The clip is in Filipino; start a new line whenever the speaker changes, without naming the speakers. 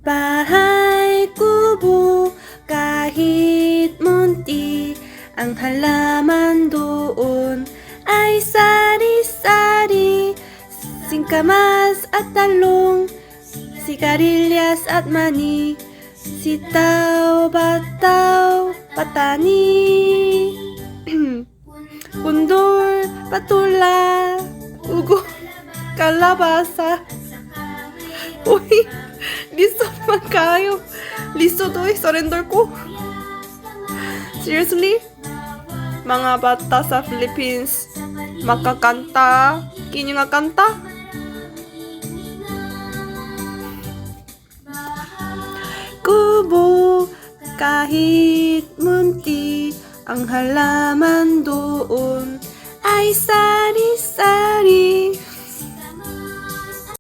Bahay kubo kahit munti, ang halaman doon ay sari-sari, singkamas at talong, sigarilyas at mani, sitaw, bataw, patani, bundol, patula, ugo, kalabasa. Uy, listo naman kayo. Listo to eh, surrender ko. Seriously? Mga bata sa Philippines, makakanta. Kinyo nga kanta? Kubo, kahit munti, ang halaman doon ay sari-sari,